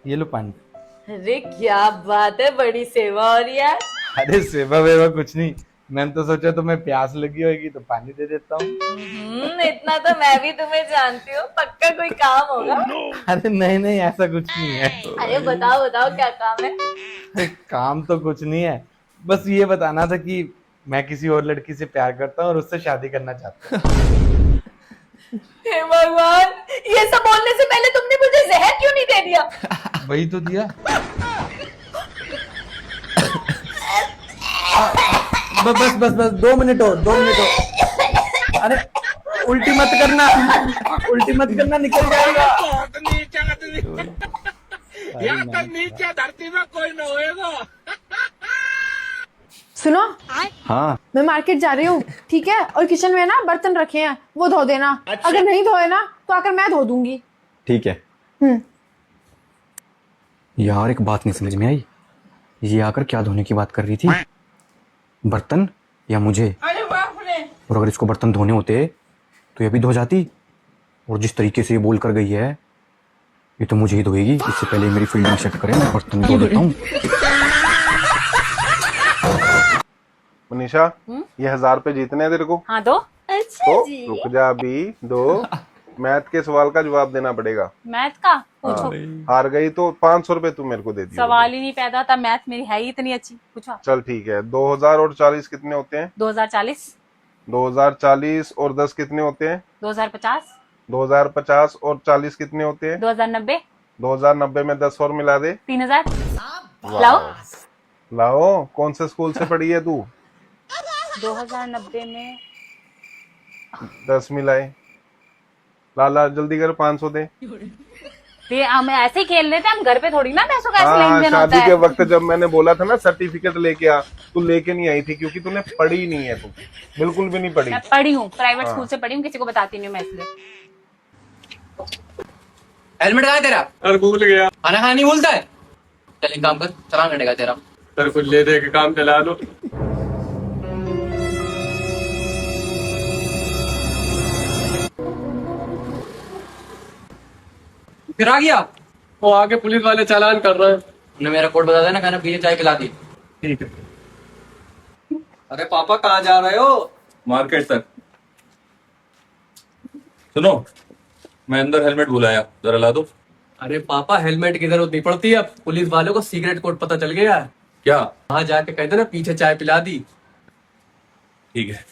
ये लो पानी। अरे क्या बात है, बड़ी सेवा हो रही है। अरे सेवा वेवा कुछ नहीं, मैंने तो सोचा तुम्हें प्यास लगी होगी तो पानी दे देता हूँ। इतना तो मैं भी तुम्हें जानती हूँ, पक्का कोई काम होगा। अरे नहीं नहीं, ऐसा कुछ नहीं है। अरे बताओ बताओ क्या काम है। अरे काम तो कुछ नहीं है, बस ये बताना था कि मैं किसी और लड़की से प्यार करता हूँ और उससे शादी करना चाहता हूँ। हे भगवान, ये सब बोलने से पहले तुमने मुझे जहर क्यों नहीं दे दिया। वही तो दिया। बस बस बस 2 मिनट और 2 मिनट और। अरे उल्टी मत करना, उल्टी मत करना, निकल जाएगा। यहाँ तक नीचे धरती में कोई न होएगा। सुनो, हाँ मैं मार्केट जा रही हूँ, ठीक है? और किचन में ना बर्तन रखे हैं, वो धो देना। अच्छा। अगर नहीं धोए ना तो आकर मैं धो दूंगी। ठीक है। यार एक बात नहीं समझ में आई, ये आकर क्या धोने की बात कर रही थी, बर्तन या मुझे? अरे बाप रे। और अगर इसको बर्तन धोने होते तो ये भी धो जाती, और जिस तरीके से ये बोल कर गई है ये तो मुझे ही धोएगी। इससे पहले मेरी फील्डिंग चेक करें, मैं बर्तन धो देता हूँ। मनीषा, ये 1000 रुपए जीतने हैं तेरे को। हाँ दो। अच्छा तो जी। रुक जा अभी, दो मैथ के सवाल का जवाब देना पड़ेगा। मैथ का पूछो। हार गई तो 500 रुपए तू मेरे को दे दियो। सवाल ही नहीं पैदा था, मैथ मेरी है ही इतनी अच्छी। पूछो। चल ठीक है, 2000 और 40 कितने होते हैं? 2040। 2040 और 10 कितने होते हैं? 2050। 2050 और 40 कितने होते हैं? 2090। 2090 में 10 और मिला दे। 3000। वाह। लाओ। लाओ, कौन से स्कूल से पढ़ी है तू? 2090 में 10 मिलाए। लाला जल्दी कर, 500 दे। हम ऐसे ही खेल रहे थे, हम घर पे थोड़ी ना पैसों का ऐसे हाँ, लेन देन होता शादी है। के वक्त जब मैंने बोला था ना सर्टिफिकेट लेके आ, तू लेके नहीं आई थी क्योंकि तूने पढ़ी नहीं है। तू बिल्कुल भी नहीं पढ़ी। मैं पढ़ी हूँ, प्राइवेट स्कूल से पढ़ी हूँ, किसी को बताती नहीं हूँ मैं इसलिए। हेलमेट कहाँ है तेरा? अरे भूल गया। खाना खाना नहीं भूलता है? चल एक काम कर, चलान कटेगा तेरा। सर कुछ ले दे के काम चला लो। फिर आ गया? वो आगे पुलिस वाले चालान कर रहे हैं। उन्हें मेरा कोड बता देना, कहना पीछे चाय पिला दी। ठीक है। अरे पापा कहाँ जा रहे हो? मार्केट तक। सुनो, मैं अंदर हेलमेट भुलाया, जरा ला दो। अरे पापा हेलमेट की जरूरत नहीं पड़ती है, पुलिस वालों को सीक्रेट कोड पता चल गया है। क्या? वहां जाके कहते ना पीछे चाय पिला दी। ठीक है।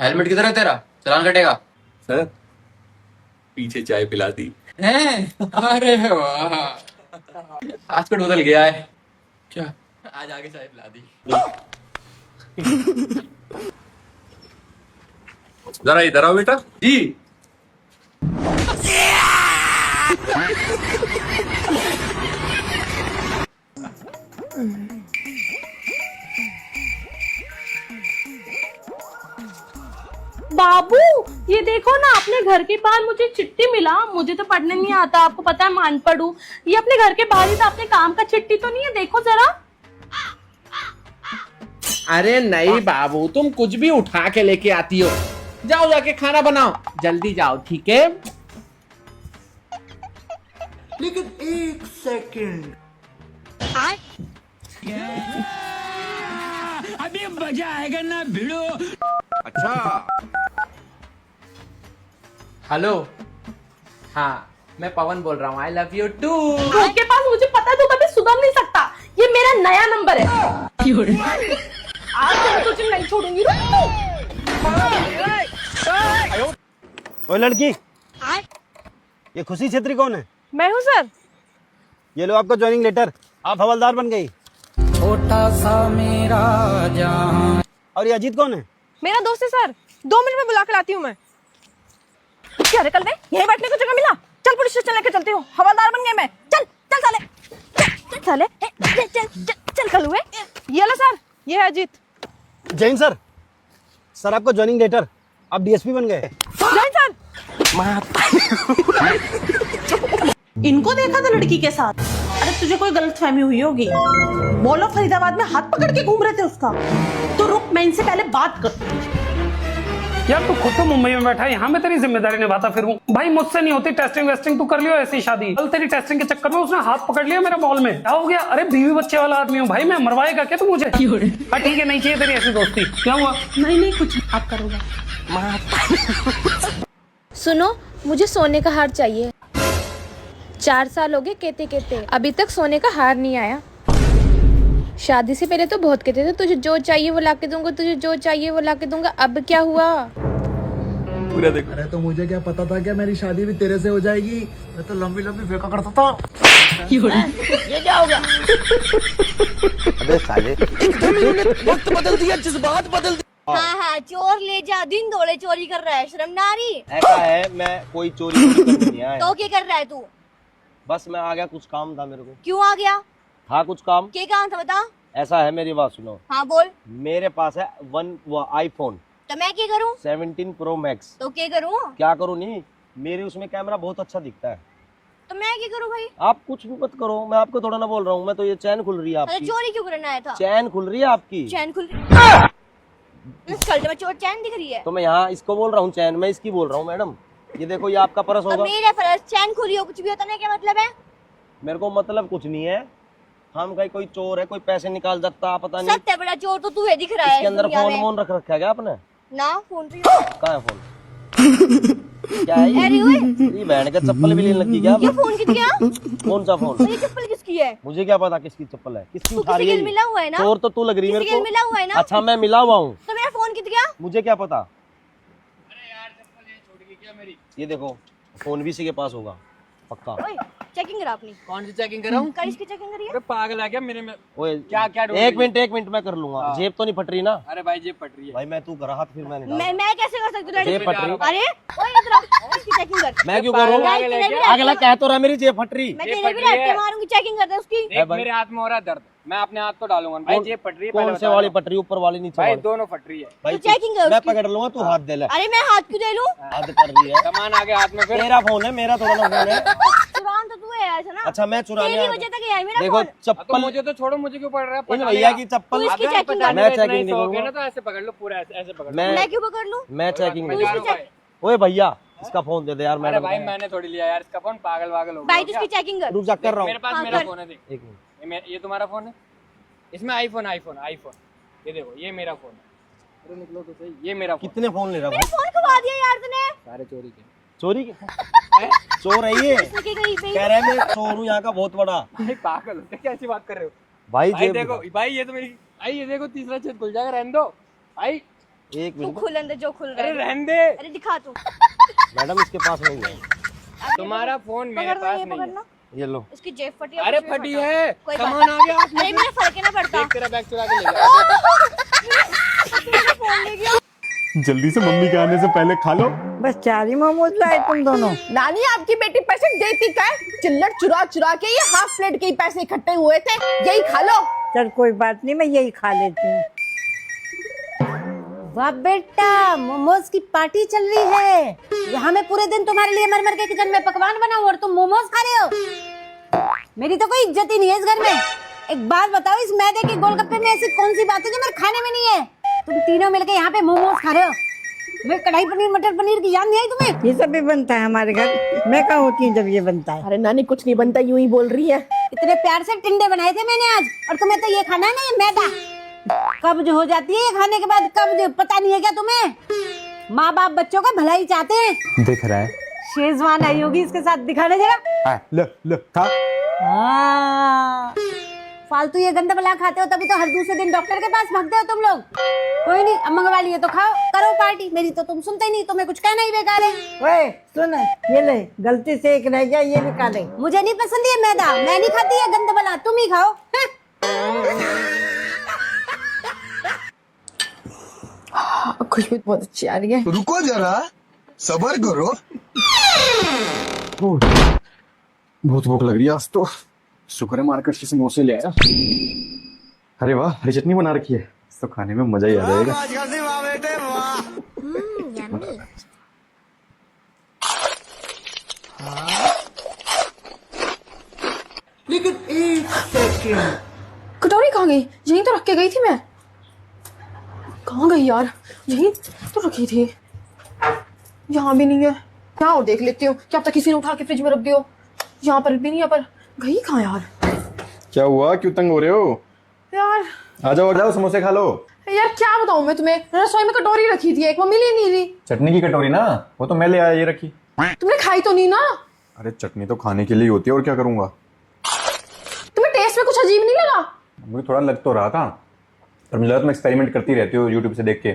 हेलमेट किधर है तेरा? चलान कटेगा। सर, पीछे चाय पिला दी। अरे वाह, आज का बदल गया है क्या? आज आगे चाय पिला दी। जरा इधर आओ बेटा। जी। बाबू ये देखो ना, अपने घर के बाहर मुझे चिट्ठी मिला। मुझे तो पढ़ने नहीं आता, आपको पता है, मान पढ़ू। ये अपने घर के बाहर ही था, अपने काम का चिट्ठी तो नहीं है, देखो जरा। अरे नहीं बाबू, तुम कुछ भी उठा के लेके आती हो। जाओ जाके खाना बनाओ, जल्दी जाओ, ठीक है? लेकिन 1 सेकंड। अभी मजा आएगा ना भिड़ो। अच्छा, हेलो, हाँ मैं पवन बोल रहा हूँ। I love you too. आपके पास मुझे पता है, तू कभी सुधर नहीं सकता। ये मेरा नया नंबर है। आज से मैं तुझे नहीं छोड़ूंगी। ओए लड़की, ये खुशी छेत्री कौन है? मैं हूँ सर। ये लो आपका ज्वाइनिंग लेटर, आप हवलदार बन गई। छोटा सा मेरा जहां। और ये अजीत कौन है? मेरा दोस्त है सर, 2 मिनट में बुला के लाती हूँ मैं। क्या रे, कल दे, यहीं बैठने को जगह मिला। चल पुलिस स्टेशन लेके चलती हूँ, हवलदार बन गया मैं। चल चल साले, चल साले, चल चल चल, चल कल हुए। ये लो सर, ये है अजीत। जैन सर, सर आपका ज्वाइनिंग लेटर, आप डीएसपी बन गए। जैन सर। इनको देखा था लड़की के साथ। अरे तुझे कोई गलतफहमी हुई होगी। बोलो फरीदाबाद में हाथ पकड़ के घूम रहे थे उसका। तो रुक, मैं इनसे पहले बात कर। यार तू खुद तो मुंबई में बैठा है, यहाँ मैं तेरी जिम्मेदारी निभाता फिरूं। भाई मुझसे नहीं होती टेस्टिंग वेस्टिंग, तू कर लियो ऐसी शादी। कल तेरी टेस्टिंग के चक्कर में उसने हाथ पकड़ लिया मेरा मॉल में। क्या हो गया? अरे बीवी बच्चे वाला आदमी हूँ भाई मैं, मरवाएगा क्या तू मुझे? हाँ ठीक है, नहीं चाहिए तेरी ऐसी दोस्ती। क्या हुआ? नहीं कुछ, आप करोगे। सुनो, मुझे सोने का हार चाहिए। 4 साल हो गए कहते कहते, अभी तक सोने का हार नहीं आया। शादी से पहले तो बहुत कहते थे तुझे जो चाहिए वो लाके दूंगा, तुझे जो चाहिए वो लाके दूंगा। अब क्या हुआ? पूरा देखो। अरे तो मुझे क्या पता था क्या मेरी शादी भी तेरे से हो जाएगी। मैं तो लंबी लंबी फेंका करता था। ये क्या होगा? अबे साले वक्त बदल दिया, जज्बात बदल दिया। हाँ, चोर ले जा, दिन दौड़े चोरी कर रहा है, शर्म ना आ रही? ऐसा है, मैं कोई चोरी नहीं आया। तो क्या कर रहा है तू? बस मैं आ गया, कुछ काम था मेरे को। क्यों आ गया? हाँ कुछ काम। क्या काम था बता? ऐसा है, मेरी बात सुनो। हाँ बोल। मेरे पास है आईफोन तो मैं क्या करूँ? 17 Pro Max। तो क्या करूँ? क्या करूँ? नहीं, मेरे उसमें कैमरा बहुत अच्छा दिखता है। तो मैं क्या करूँ भाई? आप कुछ भी मत करो, मैं आपको थोड़ा ना बोल रहा हूँ। मैं तो ये चैन खुल रही है अरे आपकी। चोरी क्यों करना आया था? चैन खुल रही है आपकी। चैन खुल रही कल में चोर चैन दिख रही है। तो मैं यहाँ इसको बोल रहा हूँ चैन, मैं इसकी बोल रहा हूँ मैडम। ये देखो, ये आपका पर्स होगा। मेरा पर्स चैन खुली हो, कुछ भी होता नहीं, क्या मतलब है? मेरे को मतलब कुछ नहीं है। हम कहीं कोई चोर है, कोई पैसे निकाल सकता, पता नहीं। सबसे बड़ा चोर तो तू है, दिख रहा है। इसके अंदर फोन रख रखा है क्या आपने? ना, फोन तो कहाँ है फोन? क्या है ये? ये बहन का चप्पल भी लेने लगी क्या? ये फोन किस गया? कौन सा फोन? ये चप्पल किसकी है? मुझे क्या पता किसकी चप्पल है, किसकी उठा रही है? किसी के मिला हुआ है ना? चोर तो तू लग रही है मेरे किसी के को। मिला हुआ है ना? अच्छा, मैं मिला हुआ हूँ। तो मेरा फोन किस गया? मुझे क्या पता। अरे यार, चप्पल ये छोड़ गई क्या मेरी? ये देखो, फोन भी इसी के पास होगा पक्का। ओए, चेकिंग करा अपनी। कौन सी चेकिंग कराऊं? कर इसकी चेकिंग करिए। अरे पागल है क्या मेरे में? ओए क्या ढूंढ एक रही है? मिनट मैं कर लूंगा। जेब तो नहीं फट रही ना? अरे भाई जेब पट रही है। भाई मैं तू करा हाथ, फिर मैंने डाला। मैं कैसे कर सकती हूँ? जेब फट रही। अरे ओए इधर आ, इसकी चेकिंग कर। मैं क्यों करूँ? अगला कह तो रहा मेरी जेब फट रही। मैं तेरे भी रट्टे मारूंगी, चेकिंग कर दे उसकी। देख मेरे हाथ में हो रहा है दर्द, मैं अपने हाथ तो डालूंगा। भाई जेब पट रही है। कौन से वाली पट रही? ऊपर वाली, नीचे भाई वाली? दोनों फट रही है। भाई तू चेकिंग कर मैं उसकी। पकड़ लूंगा, तू हाथ दे ले। अरे मैं हाथ क्यों दे लूं? हाथ कर रही है। सामान आ गया हाथ में फिर। तेरा फोन है, मेरा थोड़ा ना फोन है। चुरान तो तू है ऐसा ना? अच्छा, मैं चुराने तेरी आ वजह से है मेरा देखो फोन। तो चप्पल। मुझे तो छोड़ो, मुझे क्यों पड़ रहा है? इन भैया की चप्पल। तू इसकी चेकिंग कर। मैं चेकिंग नहीं करूंगा। ना तो ऐसे पकड़ लो, पूरा ऐसे पकड़ लो। मैं क्यों पकड़ लूं? मैं चेकिंग तू नहीं इसकी करूंगा। चेक। ओए भैया, इसका फोन दे दे यार। अरे मैडम भाई मैंने थोड़ी लिया यार इसका फोन, पागल वागल हो गया भाई तू इसकी चेकिंग कर। रुक जा, कर रहा मेरे हूँ। पास हाँ, मेरा कर। फोन है। देख एक मिनट। ये तुम्हारा फोन है, इसमें आईफोन। ये देखो, ये मेरा फोन है। अरे निकलो तो सही, ये मेरा फोन। कितने फोन ले रहा मेरा फोन खवा दिया यार तूने। सारे चोरी के। चोरी के? चोर है ये? इसके कहीं पे। कह रहा है मैं चोर हूँ यहाँ का बहुत बड़ा। भाई पागल हो क्या? कैसी बात कर रहे हो भाई भाई? जेब देखो भाई, ये तो मेरी भाई, ये देखो तीसरा छेद खुल जाएगा, रहने दो भाई। एक तू मिनट खुलन दे जो खुल रहा अरे है। रहने दे। अरे दिखा तू। मैडम, इसके पास नहीं है। तुम्हारा फोन मेरे पकड़ पास ये नहीं है। पकड़ना। ये लो। इसकी जेब फटी है। अरे कुछ भी फटी फटा। है, कोई बात सामान आ गया। अरे मेरा फर्क ही ना पड़ता। देख तेरा बैग चुरा के ले गया। मेरा फोन ले गया। जल्दी से मम्मी के आने से पहले खा लो। बस 4 ही मोमोज लाए तुम दोनों। नानी आपकी बेटी पैसे देती का है? चिल्लर चुरा चुरा के ये हाफ प्लेट के ही पैसे इकट्ठे हुए थे, यही खा लो। चल कोई बात नहीं, मैं यही खा लेती हूँ। वाह बेटा, मोमोज की पार्टी चल रही है। यहाँ मैं पूरे दिन तुम्हारे लिए मर मर के किचन में पकवान बनाऊं और तुम मोमोज खा रहे हो। मेरी तो कोई इज्जत ही नहीं है इस घर में। एक बात बताओ, इस मैदे के गोलगप्पे में ऐसी कौन सी बात है जो मेरे खाने में नहीं है? तुम तीनों मिलके यहाँ पे मोमोज खा रहे हो। मैं कढ़ाई पनीर मटर पनीर की याद नहीं आई तुम्हें? ये सब भी बनता है हमारे घर। मैं कहाँ होती हूँ जब ये बनता है? अरे नानी कुछ नहीं बनता, यूं ही बोल रही है। इतने प्यार से टिंडे बनाए थे मैंने आज, और तुम्हें तो ये खाना है ना, ये मैदा। कब्ज हो जाती है ये खाने के बाद, कब्ज पता नहीं है क्या तुम्हें? माँ बाप बच्चों का भला ही चाहते हैं। दिख रहा है। शेजवान आई होगी इसके साथ, दिखाने जरा। ले खा। हाँ, फालतू ये गंदा बला खाते हो तभी तो हर दूसरे दिन डॉक्टर के पास भागते हो तुम लोग। कोई नहीं, अब मंगवा लिए तो खाओ, करो पार्टी। मेरी तो तुम सुनते ही नहीं, तुम्हें कुछ कहना ही बेकार है। ओए सुन, ये ले, गलती से एक रह गया, ये भी खा ले। मुझे नहीं पसंद ये मैदा, मैं नहीं खाती है गंदा बला, तुम ही खाओ। खुशबू बहुत अच्छी आ रही है। रुको जरा, सबर करो। बहुत भूख लग रही है आज तो। शुक्र है मार्केट से समोसे ले आया। अरे वाह, हरी चटनी बना रखी है, तो खाने में मजा ही आ जाएगा। लेकिन एक कटोरी कहाँ गई? यहीं तो रख के गई थी मैं। कहाँ गई यार? यहीं तो रखी थी। यहाँ भी नहीं है। यहाँ और देख लेती हूँ, क्या पता किसी ने उठा के फ्रिज में रख दियो। यहाँ पर भी नहीं है, पर गई कहाँ यार? क्या हुआ, क्यों तंग हो रहे हो यार आ जाओ समोसे खा लो। यार क्या बताऊँ मैं तुम्हें, रसोई में कटोरी रखी थी एक, वो मिली नहीं रही। चटनी की कटोरी ना, वो तो मैं ले आया, ये रखी। तुमने खाई तो नहीं ना? अरे चटनी तो खाने के लिए होती है, और क्या करूंगा। तुम्हें टेस्ट में कुछ अजीब नहीं लगा? मुझे थोड़ा लग तो रहा था, पर मुझे लगा तुम एक्सपेरिमेंट करती रहती हो यूट्यूब से देख के,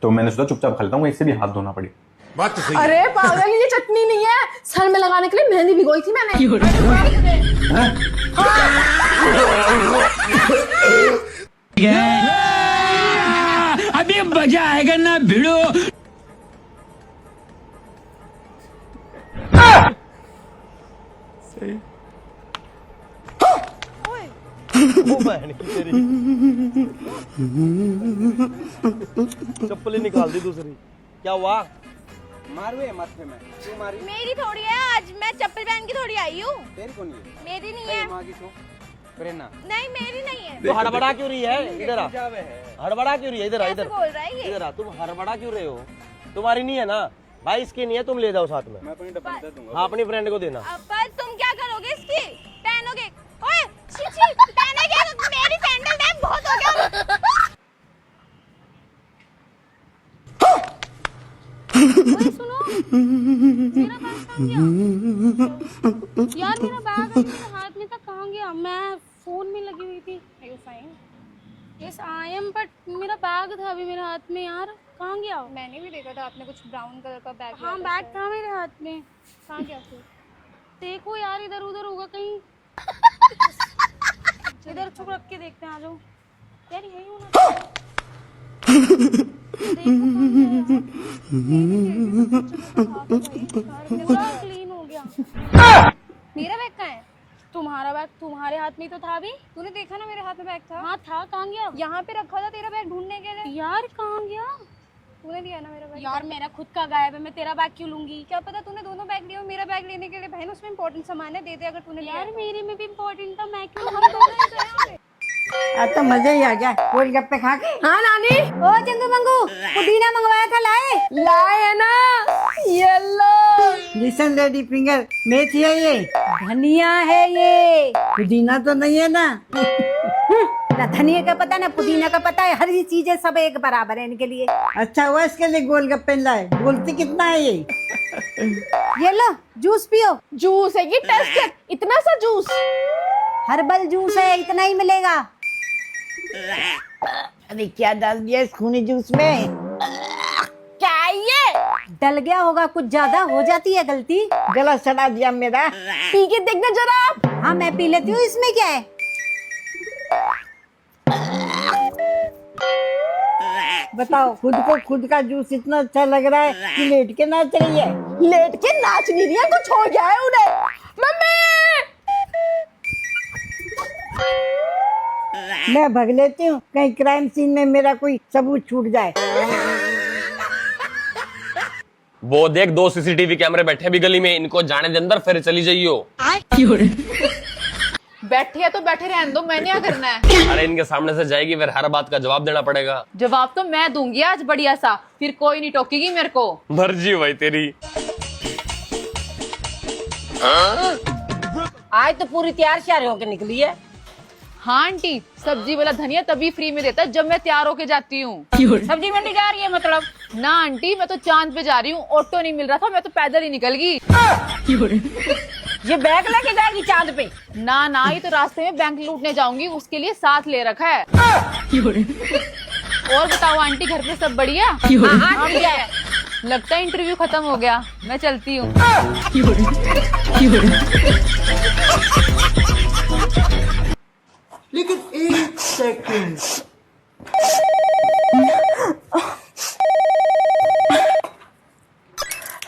तो मैंने सोचा चुपचाप खा लेता हूँ, इससे भी हाथ धोना पड़ी। बात तो सही अरे पागल, ये चटनी नहीं है, सर में लगाने के लिए मेहंदी भिगोई थी मैंने। अभी मजा आएगा ना भिड़ो। सही। वो बहन की तेरी चप्पल ही निकाल दी दूसरी। क्या हुआ? मारुए माथे में क्यों मारी? मेरी थोड़ी है, आज मैं चप्पल पहन के थोड़ी आई हूँ। तेरी कौन है? मेरी नहीं है। माँ की तो प्रेरणा। नहीं मेरी नहीं है। तू हड़बड़ा क्यों रही है? इधर आ। हड़बड़ा क्यों रही है? इधर आ, इधर बोल रहा है ये? इधर आ। तुम हड़बड़ा क्यों रहे हो? तुम्हारी नहीं है ना भाई, इसकी नहीं है, तुम ले जाओ साथ में। मैं अपनी डब्बा दे दूंगा। हाँ अपनी फ्रेंड को देना। पर तुम क्या करोगे इसकी? पहनोगे? ओए छी छी, पहनोगे? मेरी सैंडल टाइम बहुत हो गया। ओए सुनो, मेरा बैग कहाँ गया? यार मेरा बैग मेरे हाथ में था, कहाँ गया? मैं फोन में लगी हुई थी। Are you fine? Yes, I am, but मेरा बैग था अभी मेरे हाथ में यार, कहाँ गया? मैंने भी देखा था, आपने कुछ ब्राउन कलर का बैग। हाँ बैग था मेरे हाथ में, कहाँ गया फिर? देखो यार इधर उधर होगा कहीं। इधर छुप रख के देखते हैं, आ जाओ यार, यही होना पूरा क्लीन हो गया। मेरा बैग कहाँ है? तुम्हारा बैग तुम्हारे हाथ में तो था भी। तूने देखा ना मेरे हाथ में बैग था? हाँ था, कहाँ गया? यहाँ पे रखा था तेरा बैग ढूंढने के लिए। यार कहाँ गया? तूने दिया ना मेरा बैग। यार मेरा खुद का गायब है, मैं तेरा बैग क्यों लूंगी? क्या पता तूने दोनों बैग लिया हो मेरा बैग लेने के लिए। बहन उसमें इंपॉर्टेंट सामान है, दे दे अगर तूने लिया। यार मेरे में भी इंपॉर्टेंट था, मैं क्यों? हम दोनों ही तो हैं। आज तो मजा ही आ गया गोलगप्पे खा के। हाँ नानी। ओ जंगू मंगू, पुदीना मंगवाया था, लाए है ना? ये लो। लिसन लेडी फिंगर, मेथी है ये, धनिया है ये, पुदीना तो नहीं है ना? ना धनिया का पता ना पुदीना का पता है, हर चीजें सब एक बराबर है इनके लिए। अच्छा हुआ इसके लिए गोलगप्पे लाए। बोलती कितना है ये? ये लो जूस पियो। जूस है ये? टेस्ट कर, इतना सा जूस? हर्बल जूस है, इतना ही मिलेगा। अरे क्या डाल दिया इस खूनी जूस में? क्या ये? डल गया होगा, कुछ ज्यादा हो जाती है गलती। गला सड़ा दिया मेरा। पी के देखना जरा आप। हाँ मैं पी लेती हूँ, इसमें क्या है? बताओ, खुद का जूस इतना अच्छा लग रहा है कि लेट के नाच रही है। लेट के नाच नहीं रही है, कुछ हो गया है उन्हें। मम्मी मैं भग लेती हूँ, कहीं क्राइम सीन में मेरा कोई सबूत छूट जाए। वो देख, 2 सीसीटीवी कैमरे बैठे भी गली में, इनको जाने दे अंदर, फिर चली जाइयो। बैठे है तो बैठे रहने दो, मैंने क्या करना है? अरे इनके सामने से जाएगी, फिर हर बात का जवाब देना पड़ेगा। जवाब तो मैं दूंगी आज बढ़िया सा, फिर कोई नहीं टोकेगी मेरे को। मर्जी भाई तेरी। आज तो पूरी तैयार श्यार होके निकली है। हाँ आंटी, सब्जी वाला धनिया तभी फ्री में देता है जब मैं तैयार होके जाती हूँ। सब्जी मंडी जा रही है मतलब? ना आंटी, मैं तो चांद पे जा रही हूँ, ऑटो नहीं मिल रहा था, मैं तो पैदल ही निकल गई। ये बैग लेके जाएगी चांद पे? ना ना, ये तो रास्ते में बैंक लूटने जाऊंगी, उसके लिए साथ ले रखा है। और बताओ आंटी, घर पे सब बढ़िया? हाँ बढ़िया है। लगता है इंटरव्यू खत्म हो गया, मैं चलती हूँ। लेकिन एक second,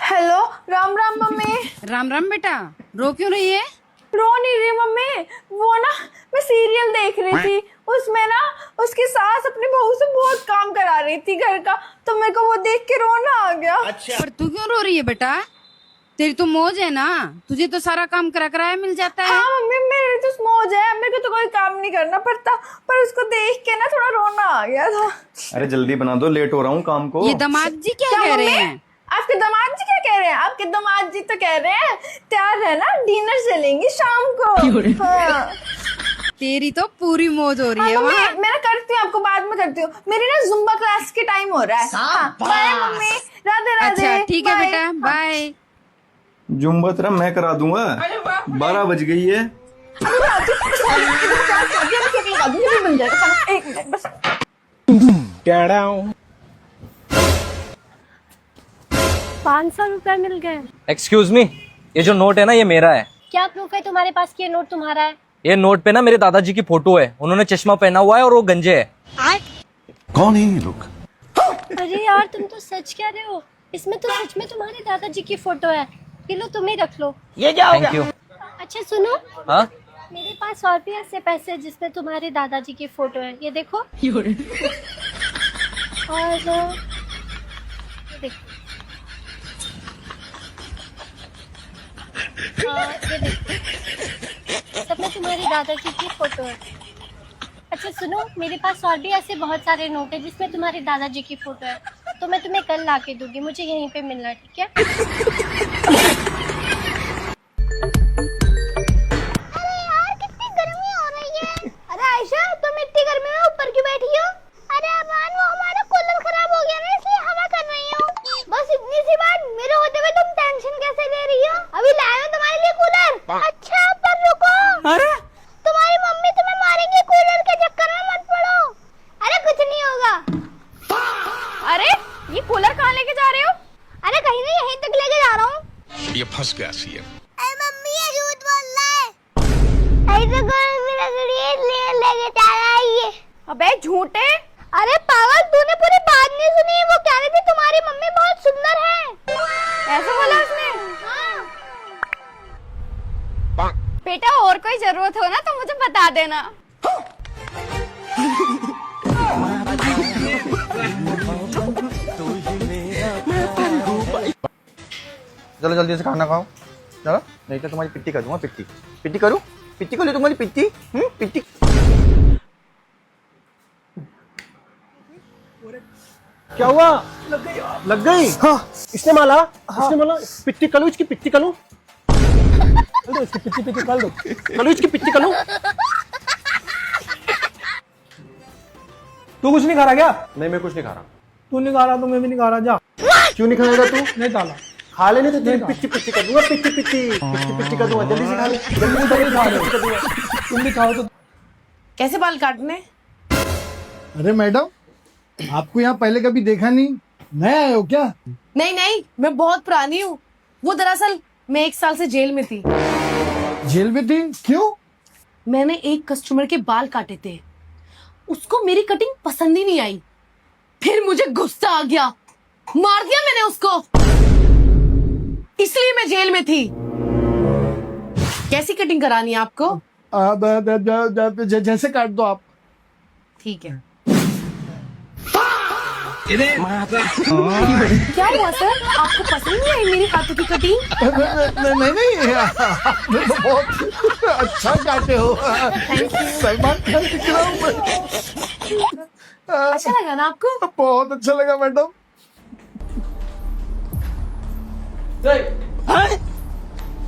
hello, Ram Ram mummy. Ram Ram बेटा, रो क्यों रही है? रो नहीं रही मम्मी, वो ना मैं सीरियल देख रही थी, उसमें ना उसकी सास अपनी बहू से बहुत काम करा रही थी घर का, तो मेरे को वो देख के रोना आ गया। अच्छा। पर तू क्यों रो रही है बेटा? तेरी तो मौज है ना, तुझे तो सारा काम कराया मिल जाता है। हाँ मम्मी, मेरे मेरी तो मौज है, मेरे को तो कोई काम नहीं करना पड़ता, पर उसको देख के ना थोड़ा रोना आ गया था। अरे जल्दी बना दो, लेट हो रहा हूँ काम को। ये दामाद जी क्या कह रहे हैं? आपके दामाद जी क्या कह रहे हैं? आपके दामाद जी तो कह रहे हैं तैयार रहना, डिनर चलेंगे शाम को। हाँ। तेरी तो पूरी मौज हो रही है वहाँ। मैं करती हूँ, आपको बाद में करती हूँ, मेरी ना जुम्बा क्लास के टाइम हो रहा है। हाँ, बाय मम्मी, राधे राधे। अच्छा ठीक है बेटा, बाय। जुम्बा तेरा मैं करा दूंगा, 12 बज गई है। बन जाएगा खाना, 1 मिनट बस। 500 रुपए मिल गए। एक्सक्यूज मी, ये जो नोट है ना ये मेरा है। क्या प्रूफ है तुम्हारे पास कि ये नोट तुम्हारा है? ये नोट पे ना मेरे दादाजी की फोटो है, उन्होंने चश्मा पहना हुआ है और वो गंजे है। कौन है ये लोग? अरे यार तुम तो सच कह रहे हो, इसमें तो सच में तुम्हारे दादाजी की फोटो है। ये लो, तुम ही रख लो। ये क्या हो गया? Thank you. अच्छा सुनो, हाँ मेरे पास और भी ऐसे पैसे हैं जिसमें तुम्हारे दादाजी की फोटो है, ये देखो। और ये देखो। ये देखो, सब में तुम्हारे दादाजी की फोटो है। अच्छा सुनो, मेरे पास और भी ऐसे बहुत सारे नोट है जिसमें तुम्हारे दादाजी की फोटो है, तो मैं तुम्हें कल ला के दूंगी, मुझे यहीं पे मिलना, ठीक है? अरे यार कितनी गर्मी हो रही है। अरे आयशा तुम इतनी गर्मी में ऊपर क्यों बैठी हो? अरे अमान वो हमारा कूलर खराब हो गया ना, इसलिए हवा कर रही हूँ। बस इतनी सी बात, मेरे होते हुए तुम टेंशन कैसे ले रही हो? अभी लाया हूं तुम्हारे लिए कूलर। अच्छा पर रुको, अरे तुम्हारी मम्मी तुम्हें मारेंगे, कूलर के चक्कर में मत पड़ो। अरे कुछ नहीं होगा। अरे ये कूलर कहाँ लेके जा रहे हो? अरे कहीं नहीं, यहीं तक लेके जा रहा हूँ। ये फंस गया सीएम। मम्मी ये झूठ बोल रहा है। ऐसे कौन मेरा लेके जा रहा है ये? अबे झूठे। अरे पागल, तूने पूरी बात नहीं सुनी। वो कह रही थी तुम्हारी मम्मी बहुत सुंदर है। ऐसा बोला उसने? हाँ। बेटा और कोई जरूरत हो ना तो मुझे बता देना। चलो जल्दी से खाना खाओ, चलो नहीं तो तुम्हारी पिट्टी कर दूंगा। पिट्टी पिट्टी करूँ? पिट्टी कर ली तुम्हारी पिट्टी। पिट्टी क्या हुआ? लग गई। हाँ इसने माला। हाँ। इसने माला। पिट्टी कलू, इसकी पिट्टी कलू। इसकी पिट्टी कर दो। कलू इसकी पिट्टी कलू। तू कुछ नहीं खा रहा क्या? नहीं मैं कुछ नहीं खा रहा। तू नहीं खा रहा तो मैं भी नहीं खा रहा, जा। क्यों नहीं खाएगा तू? नहीं डाला। खा लेने तो तेरी पिट्टी कर दूंगा। पिट्टी कर दूंगा, जल्दी से खा ले। तुम भी खाओ तो। कैसे बाल काटने? अरे मैडम, आपको यहाँ पहले कभी देखा नहीं, नया आए हो क्या? नहीं नहीं, मैं बहुत पुरानी हूँ। वो दरअसल मैं 1 साल से जेल में थी। जेल में थी? क्यों? मैंने एक कस्टमर के बाल काटे थे, उसको मेरी कटिंग पसंद ही नहीं आई, फिर मुझे गुस्सा आ गया, मार दिया मैंने उसको, इसलिए मैं जेल में थी। कैसी कटिंग करानी है आपको? जैसे काट दो आप। ठीक है। क्या हुआ सर, आपको पसंद नहीं आई मेरी हाथों की कटिंग? नहीं आपने तो बहुत अच्छा काटे हो। सही बात दिख रहा हूँ मैं। अच्छा लगा ना आपको? बहुत अच्छा लगा मैडम।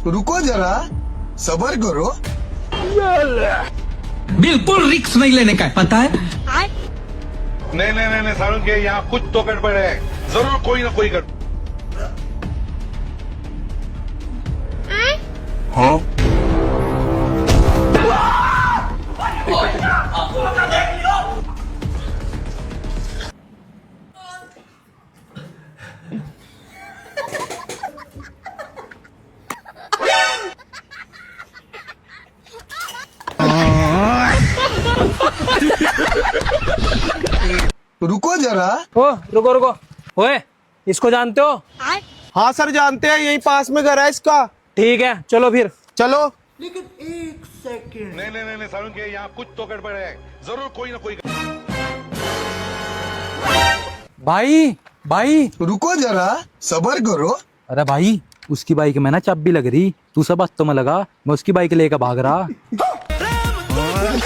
रुको जरा, सबर करो। बिल्कुल रिस्क नहीं लेने का, पता है? नहीं सारुण के यहाँ कुछ तो गड़बड़ है, जरूर कोई ना कोई गड़बड़। हाँ रुको जरा। रुको। ओए, इसको जानते हो? हाँ सर जानते हैं, यही पास में घर है इसका। ठीक है चलो फिर। चलो। लेकिन एक सेकंड। नहीं सारुण के यहाँ कुछ तो गड़बड़ है, जरूर कोई ना कोई। भाई रुको जरा, सबर करो। अरे भाई उसकी बाइक में ना चाबी लग रही, तू सब हस्तों में लगा, मैं उसकी बाइक लेकर भाग रहा। ओए ओए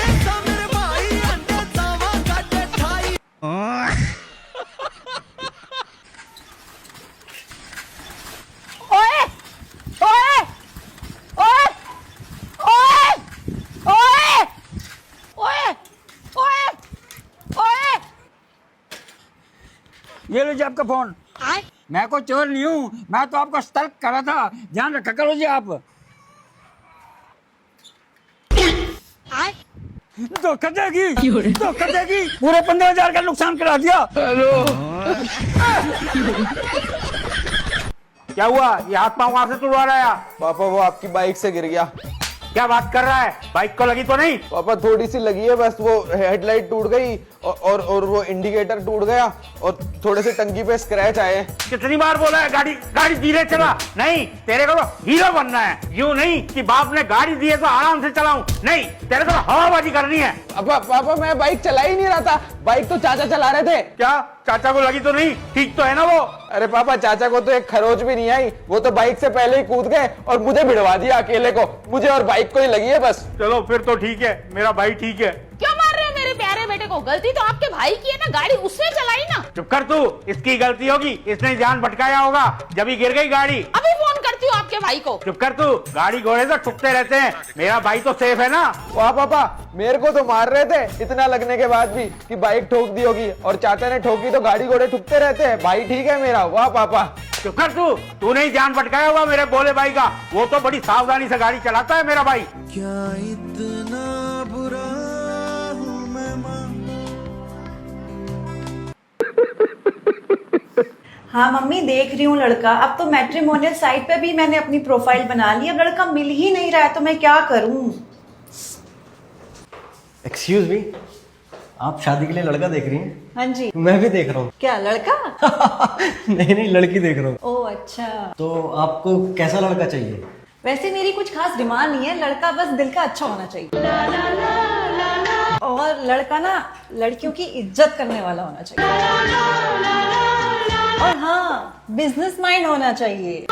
ओए ओए ओए ओए ओए ओए ये लो जी आपका फोन। मैं कोई चोर नहीं हूँ, मैं तो आपको सतर्क कर रहा था, ध्यान रखा करो जी आप। धोखा देगी, धोखा देगी, पूरे 15,000 का नुकसान करा दिया। हेलो क्या हुआ? ये हाथ पांव कहां से तुड़वा रहा है? पापा वो आपकी बाइक से गिर गया। क्या बात कर रहा है? बाइक को लगी तो नहीं? पापा थोड़ी सी लगी है बस, वो हेडलाइट टूट गई और वो इंडिकेटर टूट गया और थोड़े से टंकी पे स्क्रैच आए। कितनी बार बोला है गाड़ी गाड़ी धीरे चला? नहीं, तेरे को तो हीरो बनना है, यूं नहीं कि बाप ने गाड़ी दी है तो आराम से चलाऊं। नहीं, तेरे को हवाबाजी करनी है। पापा मैं बाइक चला ही नहीं रहा था, बाइक तो चाचा चला रहे थे। क्या चाचा को लगी तो नहीं? ठीक तो है ना वो? अरे पापा चाचा को तो एक खरोच भी नहीं आई, वो तो बाइक से पहले ही कूद गए और मुझे भिड़वा दिया अकेले को। मुझे और बाइक को ही लगी है बस। चलो फिर तो ठीक है, मेरा भाई ठीक है। क्यों मार रहे हो मेरे प्यारे बेटे को? गलती तो आपके भाई की है ना, गाड़ी उसने चलाई ना। चुप कर तू, इसकी गलती होगी, इसने ध्यान भटकाया होगा जब ही गिर गई गाड़ी। अभी फोन करती हूँ आपके भाई को। चुप कर तू, गाड़ी घोड़े तो ठुकते रहते हैं, मेरा भाई तो सेफ है ना। वाह पापा मेरे को तो मार रहे थे इतना लगने के बाद भी कि बाइक ठोक दी होगी, और चाचा ने ठोकी तो गाड़ी घोड़े ठुकते रहते हैं। भाई ठीक है मेरा। वाह पापा। चुप कर तू नहीं ध्यान भटकाया होगा मेरे बोले भाई का, वो तो बड़ी सावधानी से गाड़ी चलाता है मेरा भाई। क्या इतना बुरा हूँ मैं माँ? हाँ मम्मी देख रही हूँ लड़का। अब तो मैट्रिमोनियल साइट पे भी मैंने अपनी प्रोफाइल बना ली, अब लड़का मिल ही नहीं रहा है तो मैं क्या करूँ? एक्सक्यूज मी, आप शादी के लिए लड़का देख रही हैं? हाँ जी। मैं भी देख रहा हूँ। क्या लड़का? नहीं लड़की देख रहा हूँ। ओह अच्छा। तो आपको कैसा लड़का चाहिए? वैसे मेरी कुछ खास डिमांड नहीं है, लड़का बस दिल का अच्छा होना चाहिए, और लड़का ना लड़कियों की इज्जत करने वाला होना चाहिए, और हाँ बिजनेस माइंड होना चाहिए।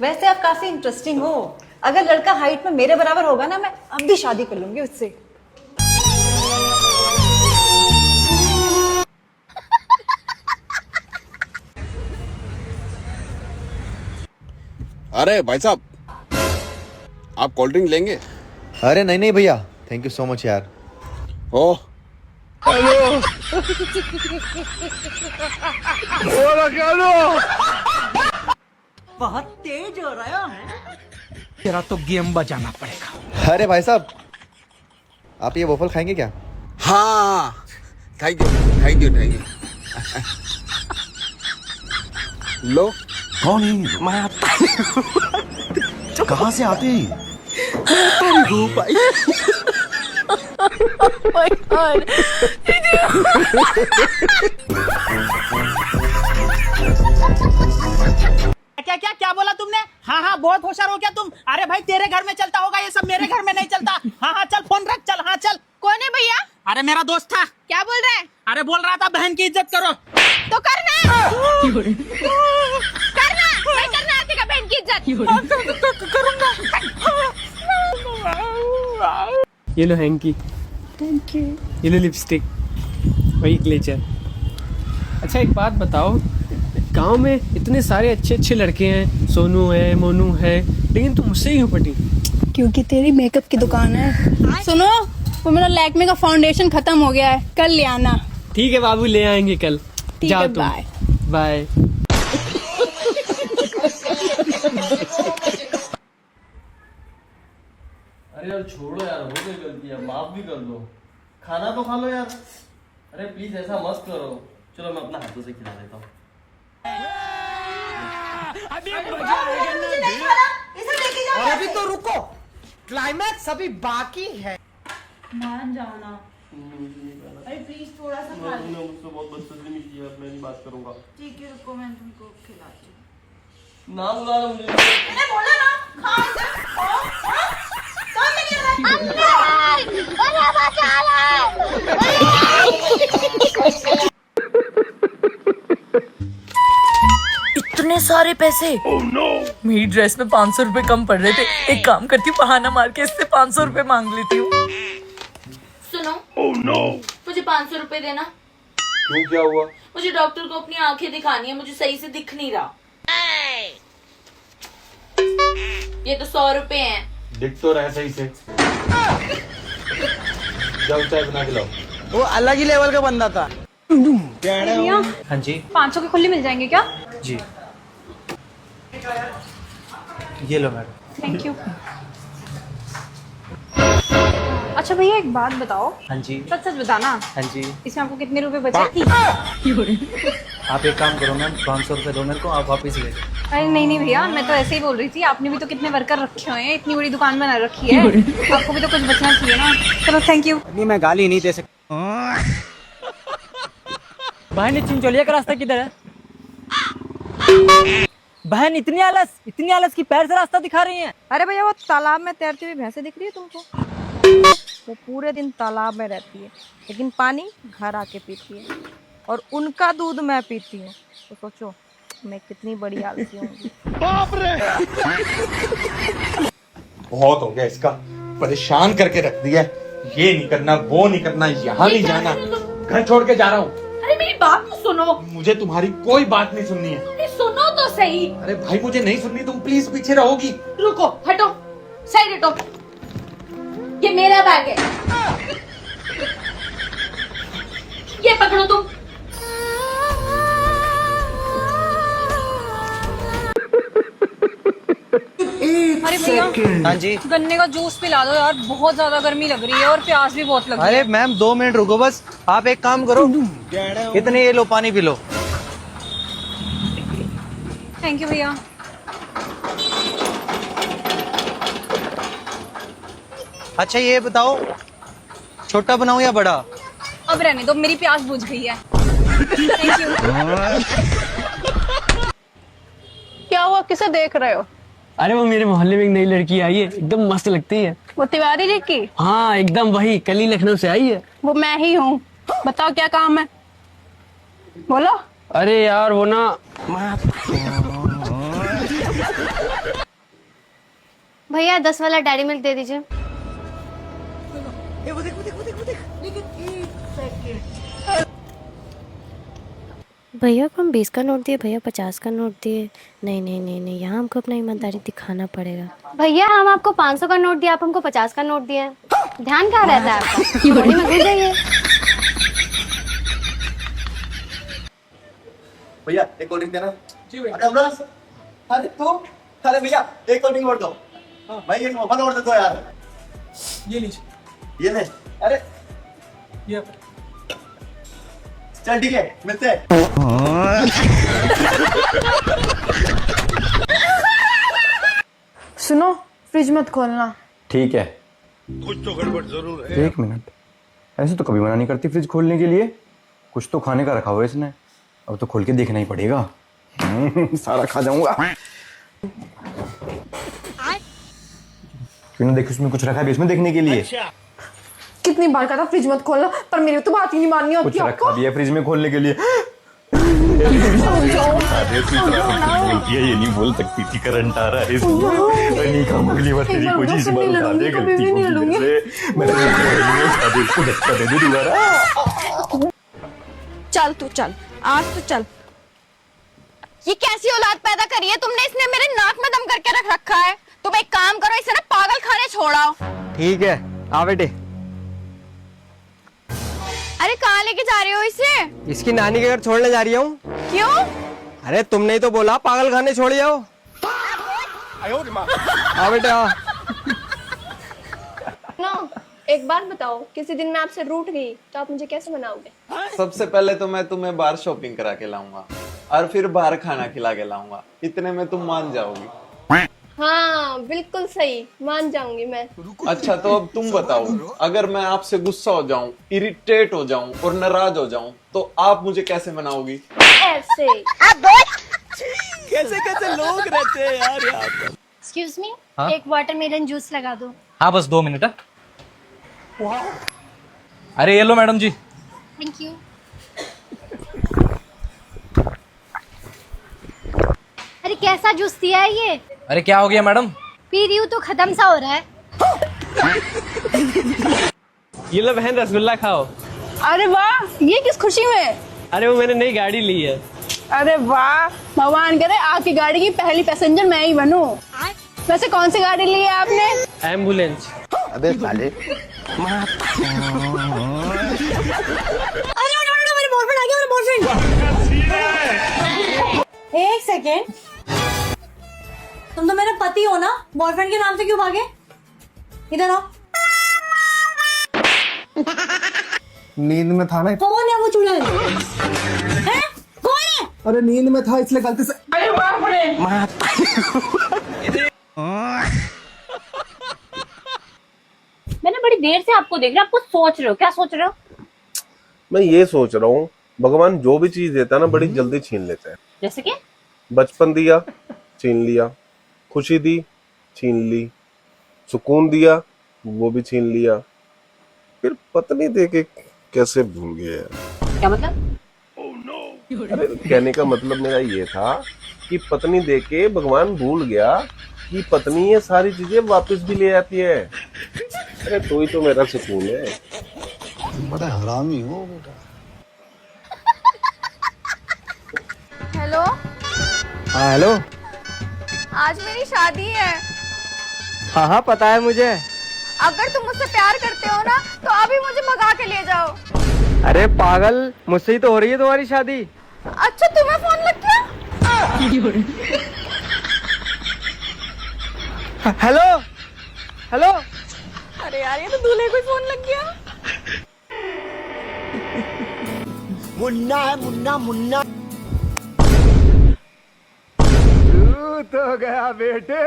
वैसे आप काफी इंटरेस्टिंग हो, अगर लड़का हाइट में मेरे बराबर होगा ना, मैं अब भी शादी कर लूंगी उससे। अरे भाई साहब, आप कोल्ड ड्रिंक लेंगे? अरे नहीं नहीं भैया, थैंक यू सो मच यार। ओह हेलो बहुत तेज हो रहा है, तेरा तो गेम बजाना पड़ेगा। अरे भाई साहब, आप ये वॉफल खाएंगे क्या? हाँ thank you thank you thank you. लो। कौन है? मैं आता कहाँ से आते हैं? भाई क्या क्या क्या बोला तुमने? हाँ हाँ बहुत होशियार हो क्या तुम? अरे भाई तेरे घर में चलता होगा ये सब, मेरे घर में नहीं चलता। हाँ हाँ चल फोन रख, चल। हाँ चल। कौन है भैया? अरे मेरा दोस्त था। क्या बोल रहे हैं? अरे बोल रहा था बहन की इज्जत करो। तो करना करना नहीं करना आती का बहन की इज्जत करूंगा। ये लो हैंकी, थैंक यू। ये लो लिपस्टिक, वही क्लेचर। अच्छा एक बात बताओ, गांव में इतने सारे अच्छे अच्छे लड़के हैं, सोनू है, मोनू है, लेकिन तुम मुझसे क्यों पटी? क्योंकि तेरी मेकअप की दुकान है। सुनो, वो मेरा लैक्मे का फाउंडेशन खत्म हो गया है, कल ले आना। ठीक है बाबू, ले आएंगे कल। ठीक है, बाय बाय। अरे यार छोड़ो यार, हो गई गलती है, माफ भी कर दो। खाना तो खा लो यार। अरे प्लीज ऐसा मत करो। चलो मैं अपना हाथों से खिला देता हूँ। और अभी तो रुको, क्लाइमैक्स अभी बाकी है। मान जाओ ना। अरे प्लीज थोड़ा सा खा लो। मुझसे बहुत बदतमीजी की है, मैं नहीं बात करूंगा। ठीक है रुको, मैं तुमको खिलाती हूँ। ना बुला रहा मुझे। मैंने बोला ना खा इसे। कौन लेके आ रहा है? इतने सारे पैसे। मेरी ड्रेस में 500 रुपए कम पड़ रहे थे। एक काम करती हूँ, बहाना मार के इससे 500 रुपए मांग लेती हूँ। सुनो, मुझे 500 रुपए देना। क्यों, क्या हुआ? मुझे डॉक्टर को अपनी आंखें दिखानी है, मुझे सही से दिख नहीं रहा। ये तो 100 रुपए हैं। दिख तो रहा है सही से। जाओ चाय बना के लाओ। वो अलग ही लेवल का बंदा था। हाँ जी 500 के खुले मिल जाएंगे क्या? जी, ये लो मैडम। Thank you. अच्छा भैया एक बात बताओ। हाँ जी। सच सच बताना, हाँ जी। इसमें आपको कितने रुपए बचे? आप एक काम करो मैम, 500 रुपए दो मेरे को, आप वापस ले जाओ। अरे नहीं नहीं भैया, मैं तो ऐसे ही बोल रही थी। आपने भी तो कितने वर्कर रखे हुए हैं, इतनी बड़ी दुकान बना रखी है, आपको भी तो कुछ बचना चाहिए ना। चलो थैंक यू। नहीं, मैं गाली नहीं दे सकता। बहन चिंचोलिया का रास्ता किधर है? बहन इतनी आलस की पैर से रास्ता दिखा रही हैं। अरे भैया वो तालाब में तैरती हुई भैंसे दिख रही है तुमको? वो पूरे दिन तालाब में रहती है, लेकिन पानी घर आके पीती है, और उनका दूध मैं पीती हूँ। तो सोचो मैं कितनी बड़ी आलसी होंगी। बाप रे! बहुत हो गया इसका, परेशान करके रख दिया। ये नहीं करना, वो नहीं करना, यहाँ नहीं जाना, घर छोड़ के जा रहा हूँ। अरे मेरी बात तो सुनो। मुझे तुम्हारी कोई बात नहीं सुननी है। अरे सुनो तो सही। अरे भाई मुझे नहीं सुननी, तुम प्लीज पीछे रहोगी। रुको, हटो, साइड हटो। ये मेरा बैग है, ये पकड़ो तुम। अरे भैया हाँ जी। गन्ने का जूस पिला दो यार, बहुत ज्यादा गर्मी लग रही है और प्यास भी बहुत लग रही है। अरे मैम 2 मिनट रुको बस। आप एक काम करो, इतने ये लो पानी पी लो। थैंक यू भैया। अच्छा ये बताओ, छोटा बनाऊं या बड़ा? अब रहने दो, मेरी प्यास बुझ गई है। Thank you. क्या हुआ, किसे देख रहे हो? अरे वो मेरे मोहल्ले में एक नई लड़की आई है, एकदम मस्त लगती है। वो तिवारी जी की? हाँ एकदम वही, कल ही लखनऊ से आई है। वो मैं ही हूँ। बताओ क्या काम है, बोलो। अरे यार वो ना, भैया 10 वाला डेयरी मिल्क दे दीजिए। भैया को हम 20 का नोट दिए, भैया 50 का नोट दिए। नहीं नहीं नहीं नहीं, यहाँ हमको अपना ईमानदारी दिखाना पड़ेगा। भैया हम आपको 500 का नोट दिया, आप हमको 50 का नोट दिए। ध्यान कहाँ रहता है आपका? बोली में घुस जाइए। भैया एक कोल्ड ड्रिंक देना। जी भैया। अरे तू, अरे भैया एक कोल्ड ड्रिंक और दो। भाई एक मोबाइल और दे दो यार। ये लीजिए। ये ले। अरे ये चल ठीक है, मिलते हैं। सुनो, फ्रिज मत खोलना। ठीक है। कुछ तो गड़बड़ जरूर है। 1 मिनट, ऐसे तो कभी मना नहीं करती फ्रिज खोलने के लिए। कुछ तो खाने का रखा हुआ है इसने, अब तो खोल के देखना ही पड़ेगा। सारा खा जाऊंगा। क्यों ना देखो, उसमें कुछ रखा है इसमें देखने के लिए। कितनी बार कहा था फ्रिज मत खोलना, पर मेरी तो बात ही नहीं माननी होती कुछ आपको। रखा भी है फ्रिज में खोलने के लिए। ये नहीं बोल सकती थी, करंट आ रहा है इसमें। नहीं खाऊंगी, मैं तेरी कोई चीज बात उठा दे, गलती होगी मेरे से। मैं इसको धक्का दे दूं दोबारा। चल तू चल, आज तो चल। ये कैसी औलाद पैदा करी है तुमने? इसने मेरे नाक में दम करके रख रखा है। तुम एक काम करो, इसे ना पागल खाने छोड़ाओ। ठीक है, आ बेटे। अरे कहाँ लेके जा रहे हो इसे? इसकी नानी के घर छोड़ने जा रही हूँ। क्यों? अरे तुमने ही तो बोला पागल खाने छोड़ जाओ। आ बेटे आ। नो, एक बात बताओ, किसी दिन मैं आपसे रूठ गई तो आप मुझे कैसे मनाओगे? सबसे पहले तो मैं तुम्हें बाहर शॉपिंग करा के लाऊंगा, और फिर बाहर खाना खिला के लाऊंगा। इतने में तुम मान जाओगी। हाँ बिल्कुल सही, मान जाऊंगी मैं। अच्छा तो अब तुम बताओ, अगर मैं आपसे गुस्सा हो जाऊं, इरिटेट हो जाऊं और नाराज हो जाऊं, तो आप मुझे कैसे मनाओगी? ऐसे। कैसे कैसे लोग रहते हैं यार यहाँ पर। एक्सक्यूज मी, हाँ? एक वाटरमेलन जूस लगा दो। हाँ बस 2 मिनट। अरे ये लो मैडम जी। Thank you. कैसा जूस दिया है ये? अरे क्या हो गया मैडम? पी रही हूँ तो खत्म सा हो रहा है। ये लो बहन रसगुल्ला खाओ। अरे वाह, ये किस खुशी में? अरे वो मैंने नई गाड़ी ली है। अरे वाह, भगवान करे आपकी गाड़ी की पहली पैसेंजर मैं ही बनूं। वैसे कौन सी गाड़ी ली है आपने? एम्बुलेंस। अबे साले एक सेकेंड, तुम तो मेरा पति हो ना, बॉयफ्रेंड के नाम से क्यों भागे? इधर आओ। नींद में था ना। कौन है वो चुड़ैल? हैं? कौन है? अरे नींद में था इसलिए गलती से। अरे बाप रे। मैंने बड़ी देर से आपको देख रहा, आपको सोच रहे हो, क्या सोच रहे हो? मैं ये सोच रहा हूँ, भगवान जो भी चीज देता है ना बड़ी जल्दी छीन लेता है। जैसे कि बचपन दिया, छीन लिया। खुशी दी, छीन ली। सुकून दिया, वो भी छीन लिया। फिर पत्नी दे के कैसे भूल गया? क्या मतलब? अरे कहने का मतलब मेरा ये था कि पत्नी दे के भगवान भूल गया कि पत्नी ये सारी चीजें वापस भी ले आती है। अरे तो ही तो मेरा सुकून है। बड़ा हरामी हो बेटा। हेलो, हाँ हेलो। आज मेरी शादी है। हाँ हाँ पता है मुझे। अगर तुम मुझसे प्यार करते हो ना तो अभी मुझे भगा के ले जाओ। अरे पागल, मुझसे ही तो हो रही है तुम्हारी शादी। अच्छा, तुम्हें फोन लग गया? Hello hello. अरे यार, ये तो दूल्हे को ही फोन लग गया। मुन्ना है मुन्ना मुन्ना। तो गया बेटे।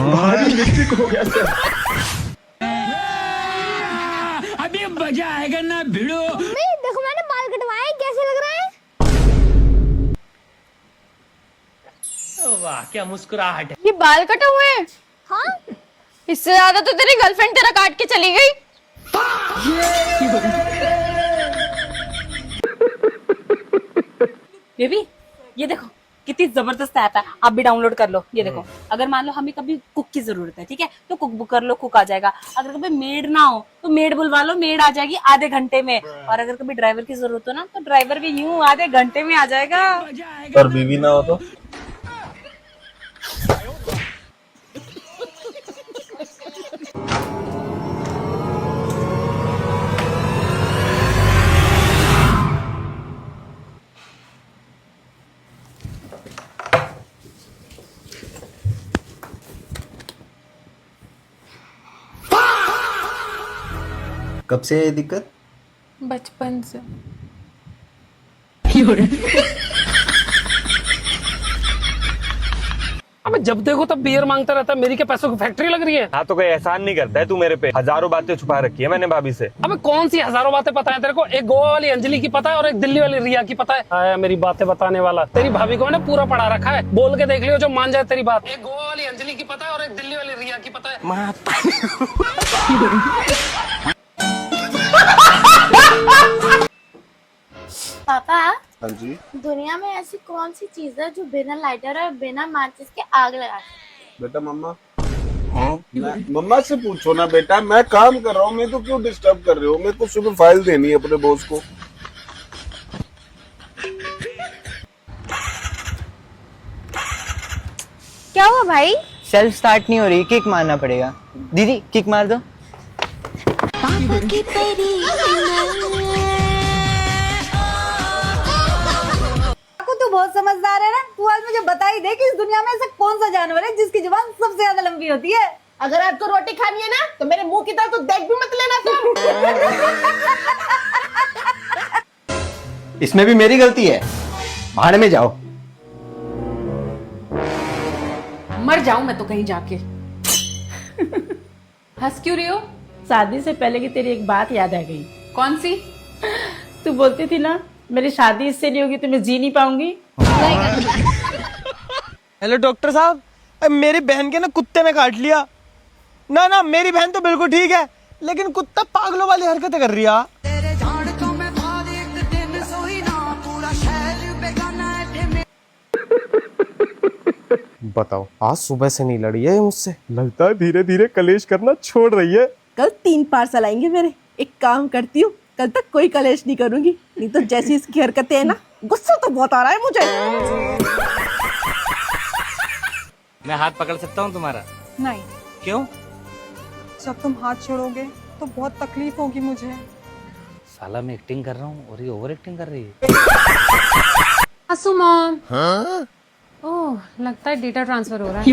भारी मिस्टेक हो गया सर। अभी मजा आएगा ना भिड़ो। मम्मी देखो, मैंने बाल कटवाए, कैसे लग रहा है? वाह क्या मुस्कुराहट है। ये बाल कटे हुए हैं? हाँ। इससे ज्यादा तो तेरी गर्लफ्रेंड तेरा काट के चली गई। बेबी ये देखो कितनी जबरदस्त ऐप है, आप भी डाउनलोड कर लो। ये देखो, अगर मान लो हमें कभी कुक की जरूरत है, ठीक है, तो कुक बुक कर लो, कुक आ जाएगा। अगर कभी मेड ना हो तो मेड बुलवा लो, मेड आ जाएगी आधे घंटे में। और अगर कभी ड्राइवर की जरूरत हो ना तो ड्राइवर भी यूं आधे घंटे में आ जाएगा। और बीवी ना हो तो? कब से है ये दिक्कत? बचपन से। अबे जब देखो तब बियर मांगता रहता है, मेरी क्या पैसों की फैक्ट्री लग रही है? हाँ तो कोई एहसान नहीं करता है तू मेरे पे। हजारों बातें छुपा रखी है मैंने भाभी से। अबे कौन सी हजारों बातें पता है तेरे को? एक गोवा वाली अंजलि की पता है और एक दिल्ली वाली रिया की पता है। आया मेरी बातें बताने वाला। तेरी भाभी को मैंने पूरा पढ़ा रखा है, बोल के देख लियो जो मान जाए तेरी बात। एक गोवा वाली अंजलि की पता है और एक दिल्ली वाली रिया की पता है। पापा, हाँ जी। दुनिया में ऐसी कौन सी चीज है जो बिना लाइटर और बिना माचिस के आग लगा सकती? बेटा मम्मा, मम्मा से पूछो ना बेटा, मैं काम कर रहा हूँ, मैं तो क्यों डिस्टर्ब कर रहे हो? मेरे को सुबह फाइल देनी है अपने बॉस को। क्या हुआ भाई? सेल्फ स्टार्ट नहीं हो रही, किक मारना पड़ेगा। दीदी किक मार दो। तू बहुत समझदार है ना। तू आज मुझे बता ही दे कि इस दुनिया में ऐसा कौन सा जानवर है जिसकी जुबान सबसे ज्यादा लंबी होती है। अगर आपको रोटी खानी है ना तो मेरे मुंह की तरफ तो देख भी मत लेना तुम। इसमें भी मेरी गलती है, भाड़ में जाओ। मर जाऊं मैं तो कहीं जाके। हंस क्यों रही हो? शादी से पहले की तेरी एक बात याद आ गई। कौन सी? तू बोलती थी ना मेरी शादी इससे नहीं होगी तो मैं जी नहीं पाऊंगी। हेलो डॉक्टर साहब, मेरी बहन के ना कुत्ते ने काट लिया। ना ना मेरी बहन तो बिल्कुल ठीक है, लेकिन कुत्ता पागलों वाली हरकतें कर रही है। बताओ, आज सुबह से नहीं लड़ी है ये मुझसे। लगता है धीरे धीरे कलेश करना छोड़ रही है। कल 3 पार्सल आएंगे मेरे। एक काम करती हूँ, कल तक कोई कलेश नहीं करूंगी, नहीं तो जैसी इसकी हरकतें है ना, गुस्सा तो बहुत आ रहा है मुझे। मैं हाथ पकड़ सकता हूँ तुम्हारा? नहीं। क्यों? जब तुम हाथ छोड़ोगे तो बहुत तकलीफ होगी मुझे। साला मैं एक्टिंग कर रहा हूँ और ये ओवर एक्टिंग कर रही है। मॉम। ओह, लगता है डेटा ट्रांसफर हो रहा है।